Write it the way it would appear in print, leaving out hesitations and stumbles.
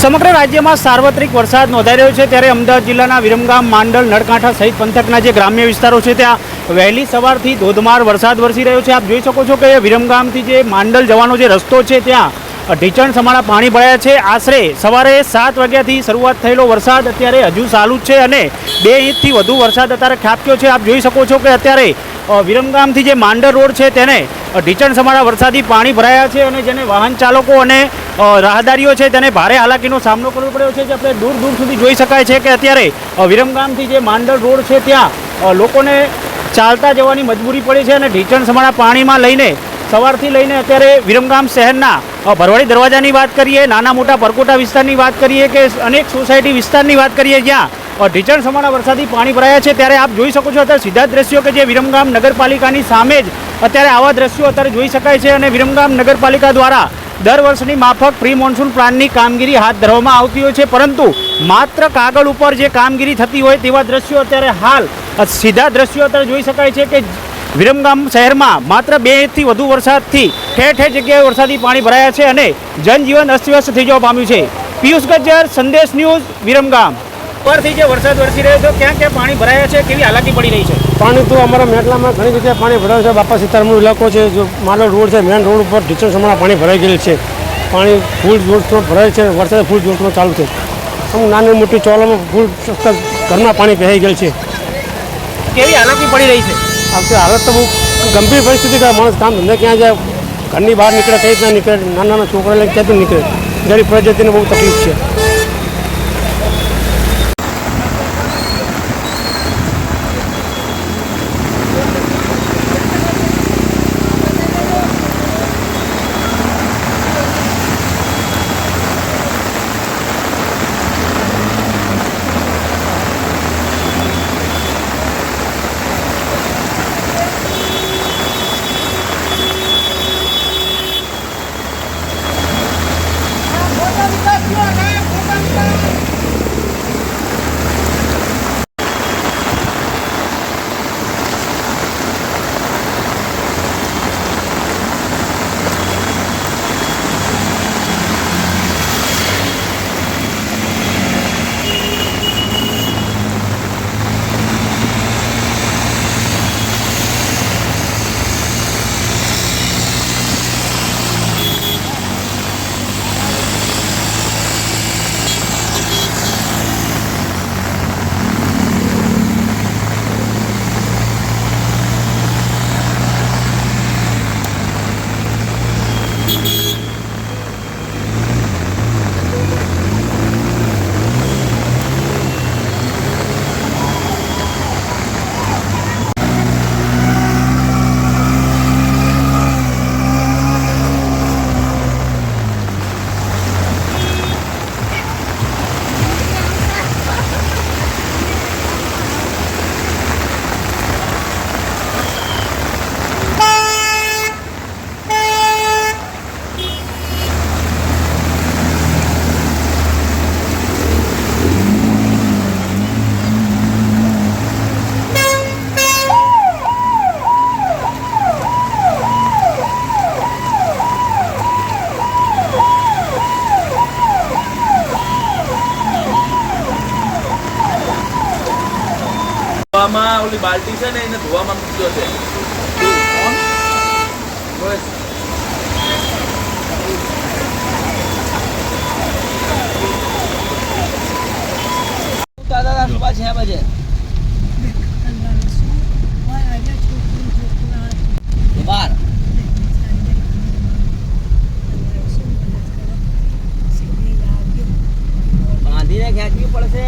સમગ્ર રાજ્યમાં સાર્વત્રિક વરસાદ નોંધાઈ રહ્યો છે ત્યારે અમદાવાદ જિલ્લાના વિરમગામ, માંડલ, નળકાંઠા સહિત પંથકના જે ગ્રામ્ય વિસ્તારો છે ત્યાં વહેલી સવારથી ધોધમાર વરસાદ વરસી રહ્યો છે। આપ જોઈ શકો છો કે વિરમગામથી જે માંડલ જવાનો જે રસ્તો છે ત્યાં ઢીચણ સમાણા પાણી ભરાયા છે। આશરે સવારે 7 વાગ્યાથી શરૂઆત થયેલો વરસાદ અત્યારે હજુ ચાલુ જ છે અને 2 ઇંચથી વધુ વરસાદ અત્યારે ખાબક્યો છે। આપ જોઈ શકો છો કે અત્યારે વિરમગામથી જે માંડલ રોડ છે તેને ઢીચણ સમાણા વરસાદી પાણી ભરાયા છે અને જેને વાહન ચાલકો અને રાહદારીઓ છે તેને ભારે હાલાકીનો સામનો કરવો પડ્યો છે। જે આપણે દૂર દૂર સુધી જોઈ શકાય છે કે અત્યારે વિરમગામથી જે માંડલ રોડ છે ત્યાં લોકોને ચાલતા જવાની મજબૂરી પડી છે અને ઢીચણ સમાણા પાણીમાં લઈને સવારથી લઈને અત્યારે વિરમગામ શહેરના ભરવાડી દરવાજાની વાત કરીએ, નાના મોટા પરકોટા વિસ્તારની વાત કરીએ કે અનેક સોસાયટી વિસ્તારની વાત કરીએ જ્યાં ઢીચણ સમાણા વરસાદી પાણી ભરાયા છે ત્યારે આપ જોઈ શકો છો અત્યારે સીધા દ્રશ્યો કે જે વિરમગામ નગરપાલિકાની સામે જ અત્યારે આવા દ્રશ્યો અત્યારે જોઈ શકાય છે અને વિરમગામ નગરપાલિકા દ્વારા દર વર્ષની માફક પ્રી મોન્સૂન પ્લાનની કામગીરી હાથ ધરવામાં આવતી હોય છે, પરંતુ માત્ર કાગળ ઉપર જે કામગીરી થતી હોય તેવા દ્રશ્યો અત્યારે હાલ સીધા દ્રશ્યો અત્યારે જોઈ શકાય છે કે વિરમગામ શહેરમાં માત્ર 2 ઇંચથી વધુ વરસાદથી ઠેર ઠેર જગ્યાએ વરસાદી પાણી ભરાયા છે અને જનજીવન અસ્તવ્યસ્ત થઈ જવા પામ્યું છે। પિયુષ ગજ્જર, સંદેશ ન્યૂઝ, વિરમગામ। પરથી જે વરસાદ વરસી રહ્યો છે ક્યાં ક્યાં પાણી ભરાયા છે, કેવી હાલાકી પડી રહી છે? પાણી તો અમારા મેટલામાં ઘણી જગ્યાએ પાણી ભરાયું છે। બાપા સીતારામનો ઇલાકો છે, જો માંડલ રોડ છે, મેન રોડ ઉપર ઢીચણ સમાણા પાણી ભરાઈ ગયેલું છે। પાણી ફૂલ જોરશોર ભરાય છે, વરસાદ ફૂલ જોરશોર ચાલુ છે। અમુક નાની મોટી ચોલામાં ફૂલ ઘરમાં પાણી પહેરાઈ ગયેલ છે। કેવી હાલાકી પડી રહી છે? આ હાલત તો બહુ ગંભીર પરિસ્થિતિ કે માણસ કામ ધંધે ક્યાં જાય, ઘરની બહાર નીકળે કઈ રીતના નીકળે, નાના નાના છોકરા લઈને ક્યાંથી નીકળે, ગરીબ પ્રજાતિને બહુ તકલીફ છે। ઓલી બાલ્ટી છે ને એને ધોવામાં મૂક્યો છે। દાદા સુબહ 6 બજે બાર બાંધીને ખેંચવી પડશે।